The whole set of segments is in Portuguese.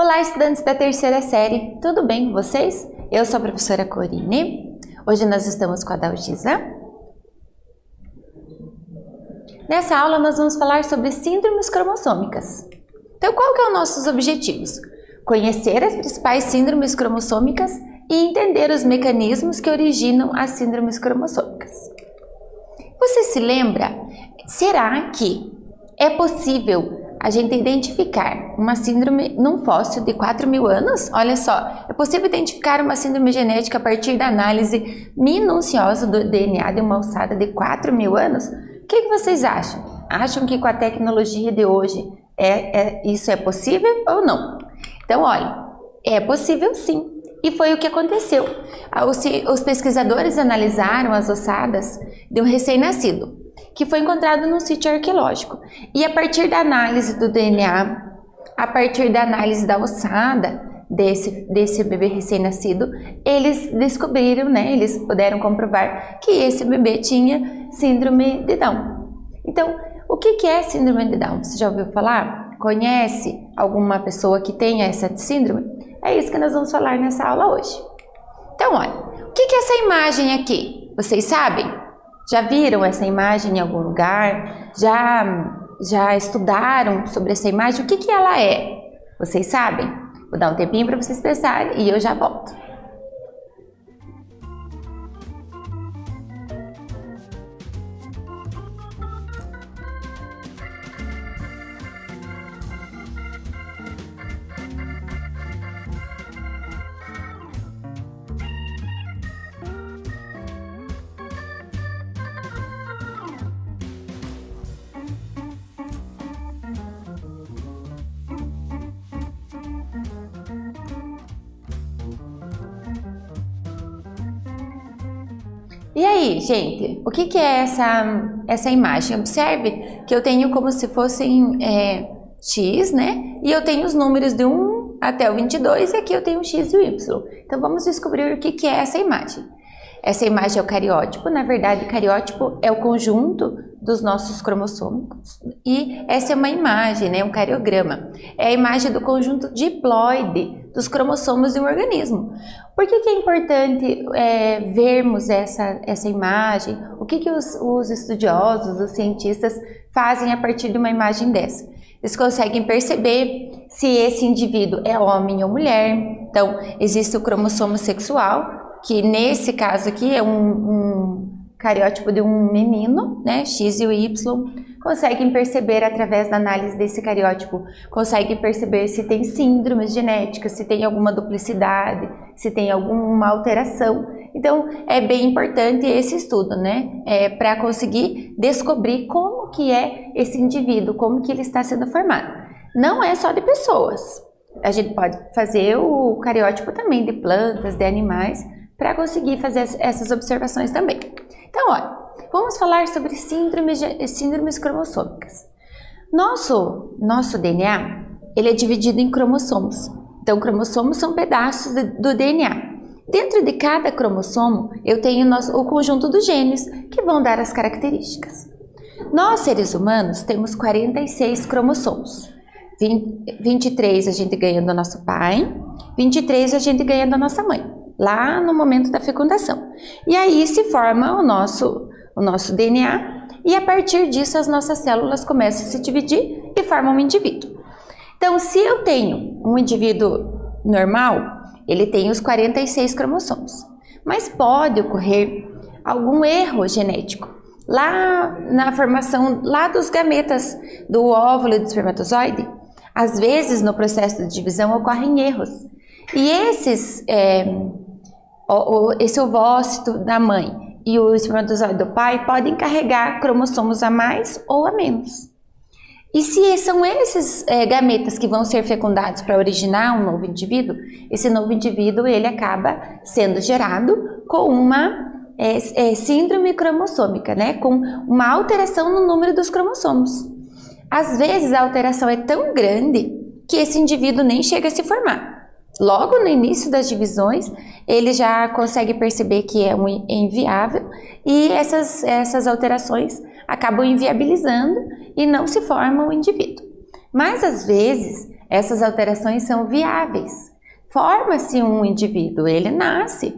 Olá, estudantes da terceira série, tudo bem com vocês? Eu sou a professora Corine. Hoje nós estamos com a Dalgisa. Nessa aula nós vamos falar sobre síndromes cromossômicas. Então, qual que é os nossos objetivos? Conhecer as principais síndromes cromossômicas e entender os mecanismos que originam as síndromes cromossômicas. Você se lembra? Será que é possível a gente identificar uma síndrome num fóssil de 4.000 anos? Olha só, é possível identificar uma síndrome genética a partir da análise minuciosa do DNA de uma ossada de 4.000 anos? O que vocês acham? Acham que com a tecnologia de hoje isso é possível ou não? Então, olha, é possível sim. E foi o que aconteceu. Os pesquisadores analisaram as ossadas de um recém-nascido, que foi encontrado num sítio arqueológico. E a partir da análise do DNA, a partir da análise da ossada desse bebê recém-nascido, eles descobriram, eles puderam comprovar que esse bebê tinha síndrome de Down. Então, o que é síndrome de Down? Você já ouviu falar? Conhece alguma pessoa que tenha essa síndrome? É isso que nós vamos falar nessa aula hoje. Então, olha, o que é essa imagem aqui? Vocês sabem? Já viram essa imagem em algum lugar? Já estudaram sobre essa imagem? O que ela é? Vocês sabem? Vou dar um tempinho para vocês pensarem e eu já volto. E aí, gente, o que é essa imagem? Observe que eu tenho como se fossem X, E eu tenho os números de 1 até o 22 e aqui eu tenho o X e o Y. Então, vamos descobrir o que é essa imagem. Essa imagem é o cariótipo. Na verdade, o cariótipo é o conjunto dos nossos cromossomos. E essa é uma imagem, um cariograma. É a imagem do conjunto diploide dos cromossomos de um organismo. Por que é importante vermos essa imagem? O que os estudiosos, os cientistas fazem a partir de uma imagem dessa? Eles conseguem perceber se esse indivíduo é homem ou mulher. Então, existe o cromossomo sexual, que nesse caso aqui é um cariótipo de um menino, X e o Y. Conseguem perceber através da análise desse cariótipo, conseguem perceber se tem síndromes genéticas, se tem alguma duplicidade, se tem alguma alteração. Então, é bem importante esse estudo, para conseguir descobrir como que é esse indivíduo, como que ele está sendo formado. Não é só de pessoas. A gente pode fazer o cariótipo também de plantas, de animais, para conseguir fazer essas observações também. Então, olha, vamos falar sobre síndromes cromossômicas. Nosso DNA, ele é dividido em cromossomos. Então, cromossomos são pedaços do DNA. Dentro de cada cromossomo, eu tenho o conjunto dos genes, que vão dar as características. Nós, seres humanos, temos 46 cromossomos. 23 a gente ganha do nosso pai, 23 a gente ganha da nossa mãe, lá no momento da fecundação. E aí se forma o nosso DNA, e a partir disso as nossas células começam a se dividir e formam um indivíduo. Então, se eu tenho um indivíduo normal, ele tem os 46 cromossomos, mas pode ocorrer algum erro genético lá na formação dos gametas do óvulo e do espermatozoide. Às vezes, no processo de divisão, ocorrem erros. E esse ovócito da mãe e o espermatozoide do pai podem carregar cromossomos a mais ou a menos. E se são esses gametas que vão ser fecundados para originar um novo indivíduo, esse novo indivíduo ele acaba sendo gerado com uma síndrome cromossômica, com uma alteração no número dos cromossomos. Às vezes a alteração é tão grande que esse indivíduo nem chega a se formar. Logo no início das divisões, ele já consegue perceber que é inviável e essas alterações acabam inviabilizando e não se forma o indivíduo. Mas às vezes Essas alterações são viáveis. Forma-se um indivíduo, ele nasce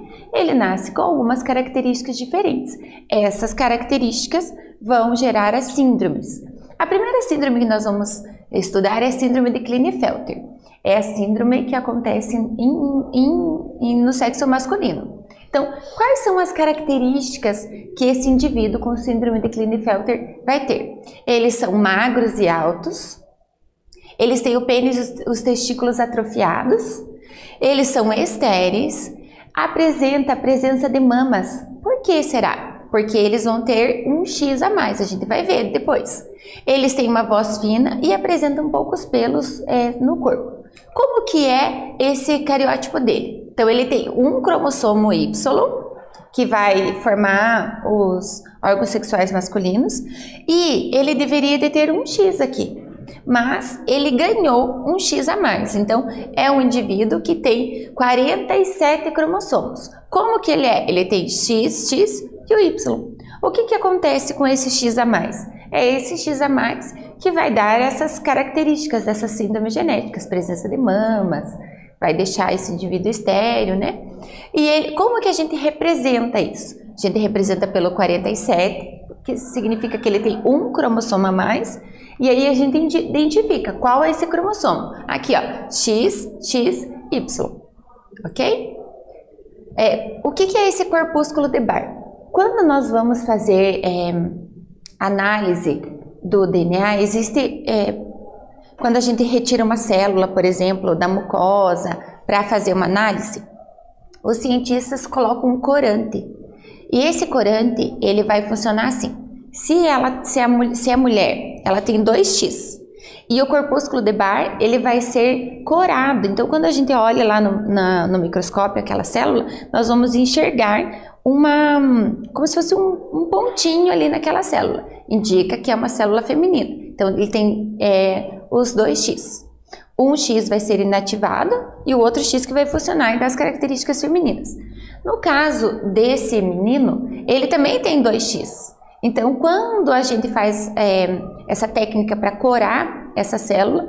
com algumas características diferentes. Essas características vão gerar as síndromes. A primeira síndrome que nós vamos estudar é a síndrome de Klinefelter. É a síndrome que acontece no sexo masculino. Então, quais são as características que esse indivíduo com síndrome de Klinefelter vai ter? Eles são magros e altos, eles têm o pênis e os testículos atrofiados, eles são estéreis, apresenta a presença de mamas. Por que será? Porque eles vão ter um X a mais, a gente vai ver depois. Eles têm uma voz fina e apresentam poucos pelos no corpo. Como que é esse cariótipo dele? Então, ele tem um cromossomo Y, que vai formar os órgãos sexuais masculinos, e ele deveria de ter um X aqui, mas ele ganhou um X a mais. Então, é um indivíduo que tem 47 cromossomos. Como que ele é? Ele tem X, X e o Y. O que acontece com esse X a mais? É esse X a mais que vai dar essas características dessas síndromes genéticas, presença de mamas, vai deixar esse indivíduo estéril, né? E como que a gente representa isso? A gente representa pelo 47, que significa que ele tem um cromossomo a mais, e aí a gente identifica qual é esse cromossomo. Aqui, ó, X, X, Y, ok? O que é esse corpúsculo de Barr? Quando nós vamos fazer análise do DNA, existe... quando a gente retira uma célula, por exemplo, da mucosa, para fazer uma análise, os cientistas colocam um corante. E esse corante, ele vai funcionar assim. Se a mulher, ela tem 2X, e o corpúsculo de Barr, ele vai ser corado. Então, quando a gente olha lá no microscópio aquela célula, nós vamos enxergar como se fosse um pontinho ali naquela célula. Indica que é uma célula feminina. Então, ele tem os 2X. Um X vai ser inativado e o outro X que vai funcionar e dar as características femininas. No caso desse menino, ele também tem 2X. Então, quando a gente faz essa técnica para corar essa célula,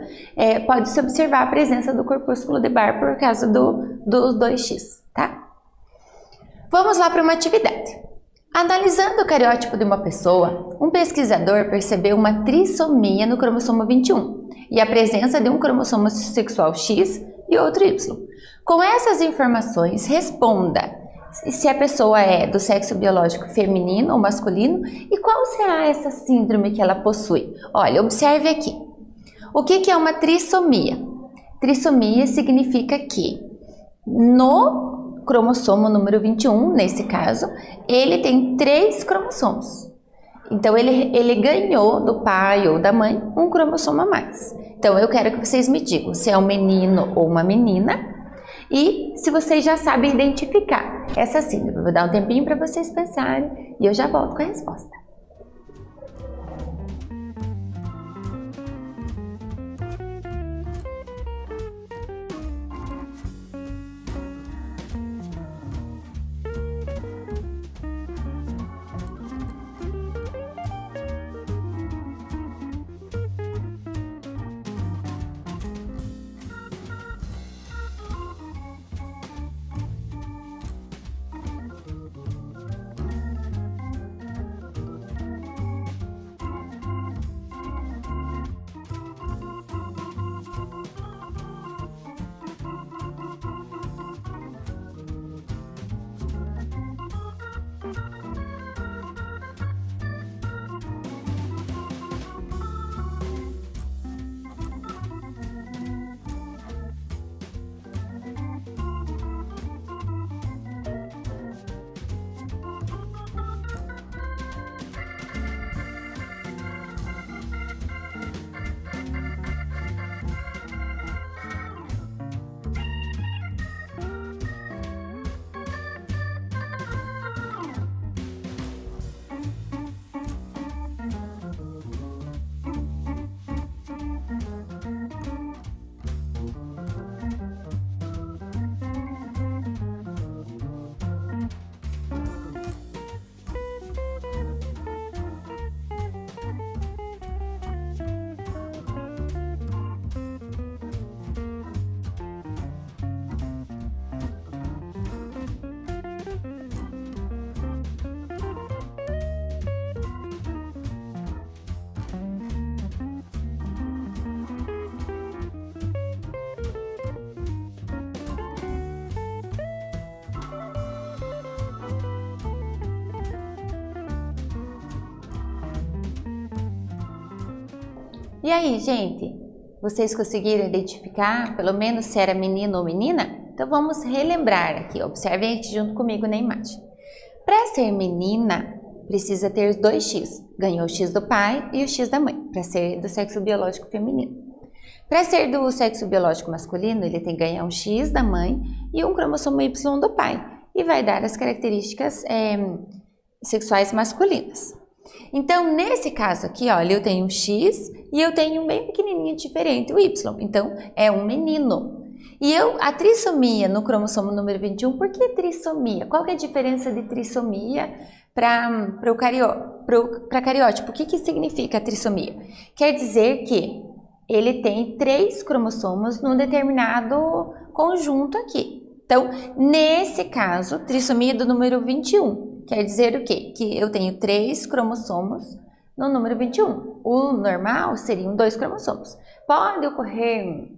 pode-se observar a presença do corpúsculo de Barr por causa do 2X, tá? Vamos lá para uma atividade. Analisando o cariótipo de uma pessoa, um pesquisador percebeu uma trissomia no cromossomo 21 e a presença de um cromossomo sexual X e outro Y. Com essas informações, responda se a pessoa é do sexo biológico feminino ou masculino e qual será essa síndrome que ela possui. Olha, observe aqui. O que é uma trissomia? Trissomia significa que no cromossomo número 21, nesse caso, ele tem 3 cromossomos. Então, ele ganhou do pai ou da mãe um cromossomo a mais. Então, eu quero que vocês me digam se é um menino ou uma menina e se vocês já sabem identificar essa síndrome. Vou dar um tempinho para vocês pensarem e eu já volto com a resposta. E aí, gente, vocês conseguiram identificar pelo menos se era menino ou menina? Então vamos relembrar aqui, observem aqui junto comigo na imagem. Para ser menina, precisa ter os 2x. Ganhou o x do pai e o x da mãe, para ser do sexo biológico feminino. Para ser do sexo biológico masculino, ele tem que ganhar um x da mãe e um cromossomo Y do pai. E vai dar as características sexuais masculinas. Então, nesse caso aqui, olha, eu tenho um X e eu tenho um bem pequenininho diferente, o Y. Então, é um menino. E a trissomia no cromossomo número 21, por que trissomia? Qual que é a diferença de trissomia para cariótipo? O que significa a trissomia? Quer dizer que ele tem 3 cromossomos num determinado conjunto aqui. Então, nesse caso, trissomia do número 21, quer dizer o quê? Que eu tenho 3 cromossomos no número 21. O normal seriam 2 cromossomos. Pode ocorrer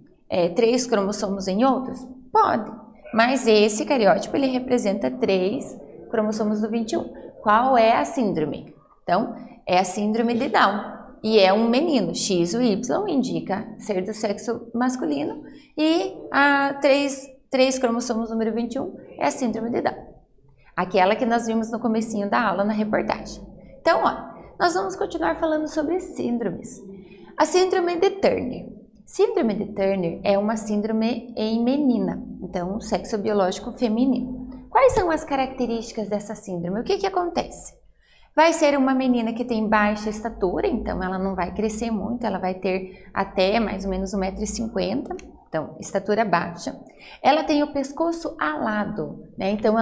3 cromossomos em outros? Pode, mas esse cariótipo ele representa 3 cromossomos do 21. Qual é a síndrome? Então, é a síndrome de Down. E é um menino, X ou Y indica ser do sexo masculino e a 3 cromossomos número 21 é a síndrome de Down. Aquela que nós vimos no comecinho da aula na reportagem. Então, ó, nós vamos continuar falando sobre síndromes. A síndrome de Turner. Síndrome de Turner é uma síndrome em menina, então sexo biológico feminino. Quais são as características dessa síndrome? O que acontece? Vai ser uma menina que tem baixa estatura, então ela não vai crescer muito, ela vai ter até mais ou menos 1,50 m, então estatura baixa. Ela tem o pescoço alado, né? Então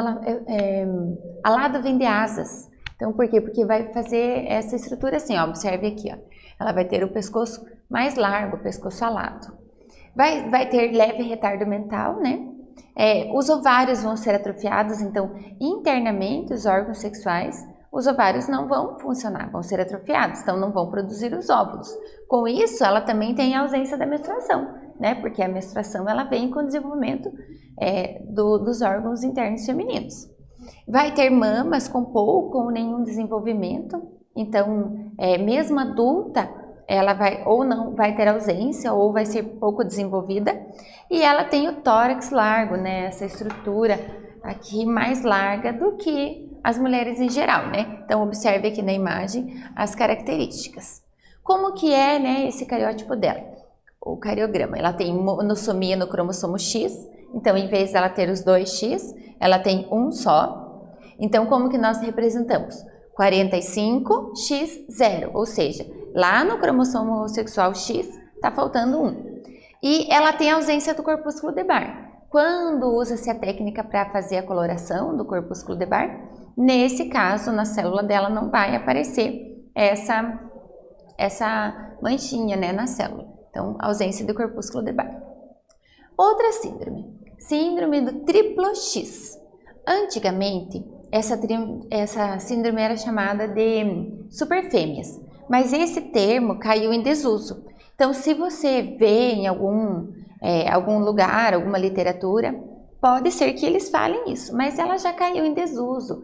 alado vem de asas. Então por quê? Porque vai fazer essa estrutura assim, ó, observe aqui, ó. Ela vai ter o pescoço mais largo, o pescoço alado. Vai ter leve retardo mental, né? Os ovários vão ser atrofiados, então internamente os órgãos sexuais, os ovários não vão funcionar, vão ser atrofiados, então não vão produzir os óvulos. Com isso, ela também tem a ausência da menstruação, né? Porque a menstruação ela vem com o desenvolvimento dos órgãos internos femininos. Vai ter mamas com pouco ou nenhum desenvolvimento, então mesmo adulta, ela vai ou não vai ter ausência ou vai ser pouco desenvolvida. E ela tem o tórax largo, né? Essa estrutura aqui mais larga do que as mulheres em geral, né? Então, observe aqui na imagem as características. Como que é, né, esse cariótipo dela? O cariograma, ela tem monossomia no cromossomo X, então, em vez dela ter os 2X, ela tem um só. Então, como que nós representamos? 45x0, ou seja, lá no cromossomo sexual X, está faltando 1. E ela tem a ausência do corpúsculo de Barr. Quando usa-se a técnica para fazer a coloração do corpúsculo de Barr, nesse caso, na célula dela não vai aparecer essa manchinha, né, na célula. Então, ausência do corpúsculo de Barr. Outra síndrome, síndrome do triplo X. Antigamente, essa síndrome era chamada de superfêmeas, mas esse termo caiu em desuso. Então, se você vê em algum lugar, alguma literatura, pode ser que eles falem isso, mas ela já caiu em desuso,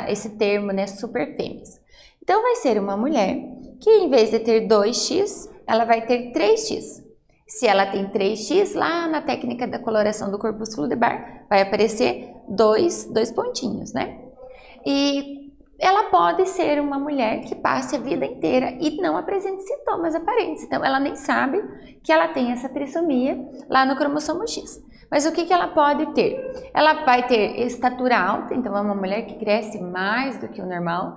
esse termo, né, superfêmeas. Então, vai ser uma mulher que, em vez de ter 2x, ela vai ter 3x. Se ela tem 3x, lá na técnica da coloração do corpúsculo de Barr, vai aparecer dois pontinhos, né? E ela pode ser uma mulher que passe a vida inteira e não apresente sintomas aparentes. Então, ela nem sabe que ela tem essa trissomia lá no cromossomo X. Mas o que ela pode ter? Ela vai ter estatura alta, então é uma mulher que cresce mais do que o normal.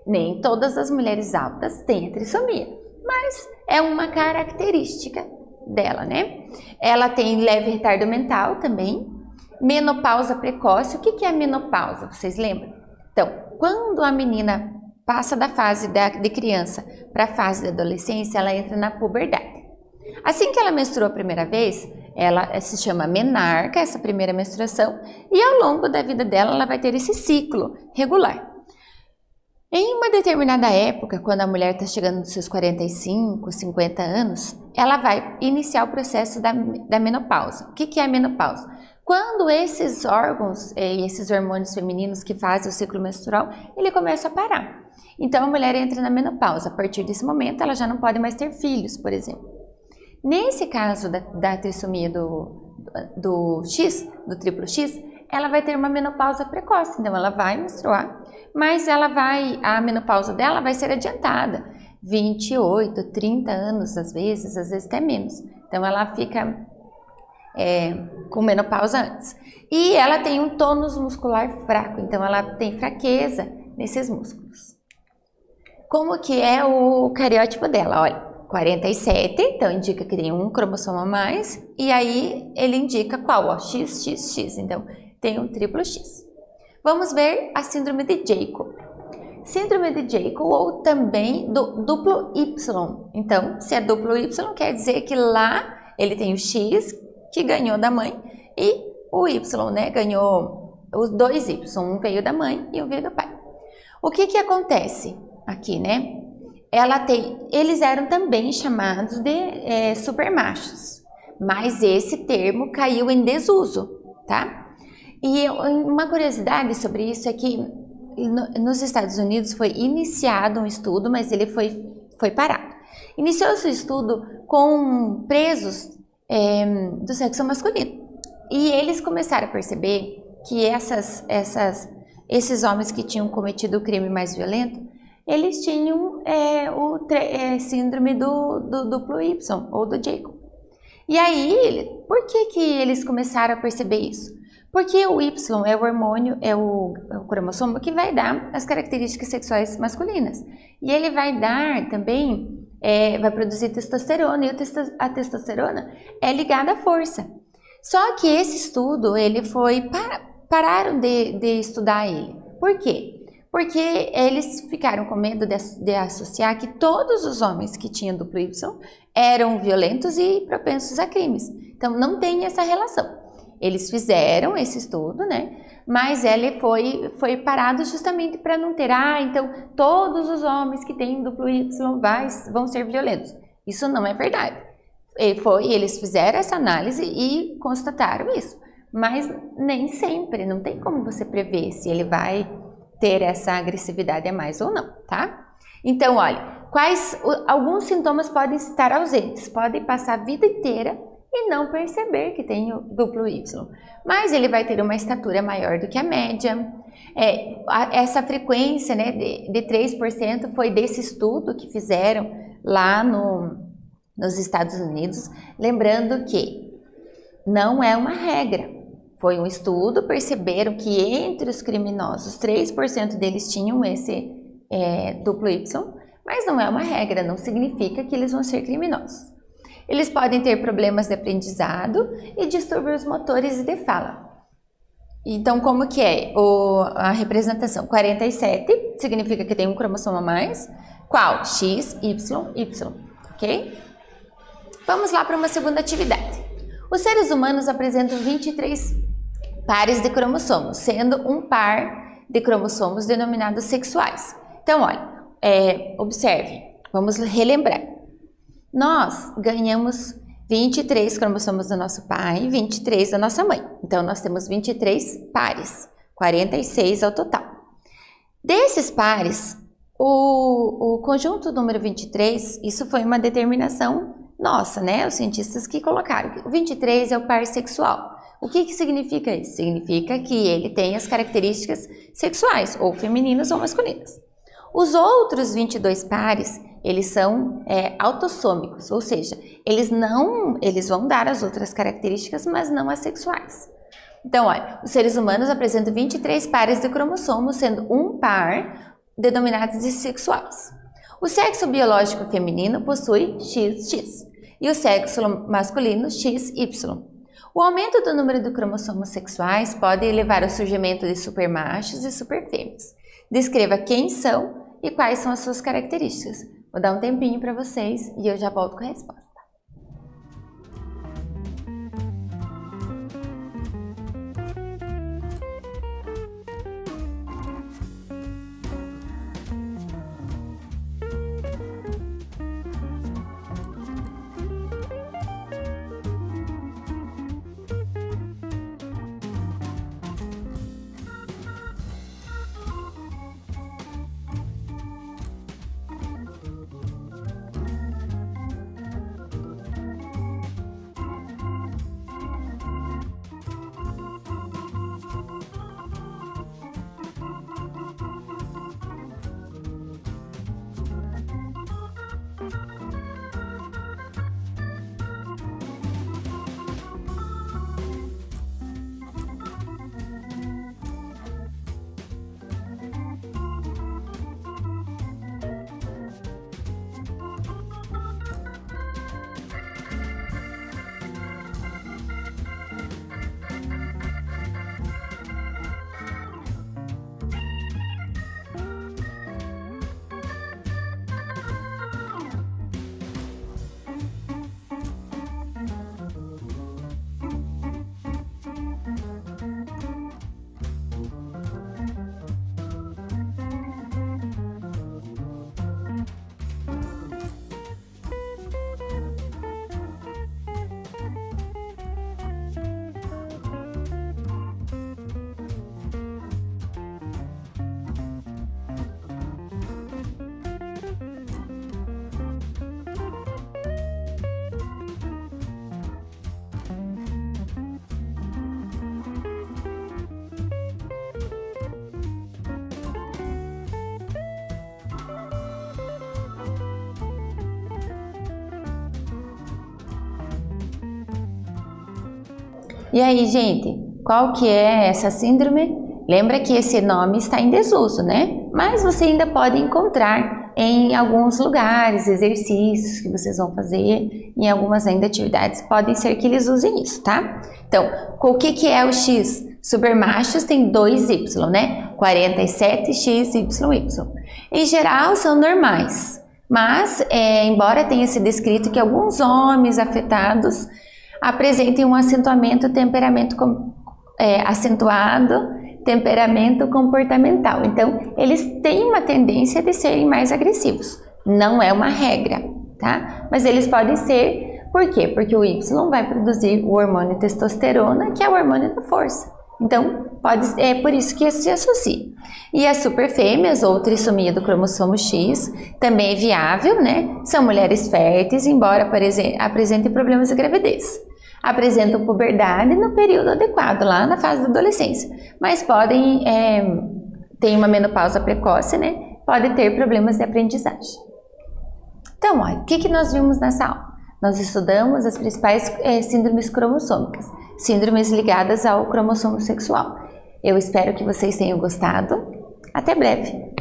Nem todas as mulheres altas têm a trissomia, mas é uma característica dela, né? Ela tem leve retardo mental também. Menopausa precoce. O que é a menopausa? Vocês lembram? Então, quando a menina passa da fase de criança para a fase da adolescência, ela entra na puberdade. Assim que ela menstrua a primeira vez, ela se chama menarca, essa primeira menstruação, e ao longo da vida dela, ela vai ter esse ciclo regular. Em uma determinada época, quando a mulher está chegando nos seus 45, 50 anos, ela vai iniciar o processo da menopausa. O que é a menopausa? Quando esses órgãos e esses hormônios femininos que fazem o ciclo menstrual, ele começa a parar. Então a mulher entra na menopausa. A partir desse momento, ela já não pode mais ter filhos, por exemplo. Nesse caso da trissomia do X, do triplo X, ela vai ter uma menopausa precoce, então ela vai menstruar, mas a menopausa dela vai ser adiantada, 28, 30 anos às vezes até menos. Então ela fica com menopausa antes. E ela tem um tônus muscular fraco, então ela tem fraqueza nesses músculos. Como que é o cariótipo dela? Olha, 47, então indica que tem um cromossomo a mais, e aí ele indica qual? Ó, XXX, então tem um triplo X. Vamos ver a síndrome de Jacob. Síndrome de Jacob ou também do duplo Y. Então, se é duplo Y, quer dizer que lá ele tem o X, que ganhou da mãe, e o Y, né, ganhou os dois Y, um veio da mãe e um veio do pai. O que acontece aqui, né? Eles eram também chamados de supermachos, mas esse termo caiu em desuso, tá? E uma curiosidade sobre isso é que nos Estados Unidos foi iniciado um estudo, mas ele foi parado. Iniciou-se o estudo com presos do sexo masculino. E eles começaram a perceber que esses homens que tinham cometido o crime mais violento, eles tinham síndrome do duplo Y, ou do Jacob. E aí, por que eles começaram a perceber isso? Porque o Y é o hormônio, é o cromossomo que vai dar as características sexuais masculinas. E ele vai dar também, vai produzir testosterona, e a testosterona é ligada à força. Só que esse estudo, pararam de estudar ele. Por quê? Porque eles ficaram com medo de associar que todos os homens que tinham duplo Y eram violentos e propensos a crimes. Então, não tem essa relação. Eles fizeram esse estudo, né? Mas ele foi parado justamente para não ter, então todos os homens que têm duplo Y vão ser violentos. Isso não é verdade. Eles fizeram essa análise e constataram isso. Mas nem sempre, não tem como você prever se ele vai ter essa agressividade a mais ou não, tá? Então, olha, alguns sintomas podem estar ausentes, podem passar a vida inteira e não perceber que tem o duplo Y. Mas ele vai ter uma estatura maior do que a média. Essa frequência, né, de 3% foi desse estudo que fizeram lá nos Estados Unidos. Lembrando que não é uma regra. Foi um estudo, perceberam que entre os criminosos, 3% deles tinham esse duplo Y, mas não é uma regra, não significa que eles vão ser criminosos. Eles podem ter problemas de aprendizado e distúrbios motores e de fala. Então, como que é a representação? 47 significa que tem um cromossomo a mais. Qual? X, Y, Y, ok? Vamos lá para uma segunda atividade. Os seres humanos apresentam 23 pares de cromossomos, sendo um par de cromossomos denominados sexuais. Então, olha, observe, vamos relembrar. Nós ganhamos 23 cromossomos do nosso pai e 23 da nossa mãe. Então, nós temos 23 pares, 46 ao total. Desses pares, o conjunto número 23, isso foi uma determinação nossa, né? Os cientistas que colocaram. O 23 é o par sexual. O que significa isso? Significa que ele tem as características sexuais, ou femininas ou masculinas. Os outros 22 pares, eles são autossômicos, ou seja, eles vão dar as outras características, mas não as sexuais. Então, olha, os seres humanos apresentam 23 pares de cromossomos, sendo um par denominados de sexuais. O sexo biológico feminino possui XX e o sexo masculino XY. O aumento do número de cromossomos sexuais pode levar ao surgimento de supermachos e superfêmeas. Descreva quem são e quais são as suas características. Vou dar um tempinho para vocês e eu já volto com a resposta. E aí, gente, qual que é essa síndrome? Lembra que esse nome está em desuso, né? Mas você ainda pode encontrar em alguns lugares, exercícios que vocês vão fazer, em algumas ainda atividades, podem ser que eles usem isso, tá? Então, o que é o X? Supermachos tem 2Y, né? 47XYY. Em geral, são normais, mas, embora tenha sido descrito que alguns homens afetados apresentem um acentuado temperamento comportamental. Então, eles têm uma tendência de serem mais agressivos. Não é uma regra, tá? Mas eles podem ser, por quê? Porque o Y vai produzir o hormônio testosterona, que é o hormônio da força. Então, é por isso que se associa. E as superfêmeas, ou trissomia do cromossomo X, também é viável, né? São mulheres férteis, embora apresentem problemas de gravidez. Apresentam puberdade no período adequado, lá na fase da adolescência. Mas podem ter uma menopausa precoce, né? Pode ter problemas de aprendizagem. Então, olha, o que nós vimos nessa aula? Nós estudamos as principais síndromes cromossômicas, síndromes ligadas ao cromossomo sexual. Eu espero que vocês tenham gostado. Até breve!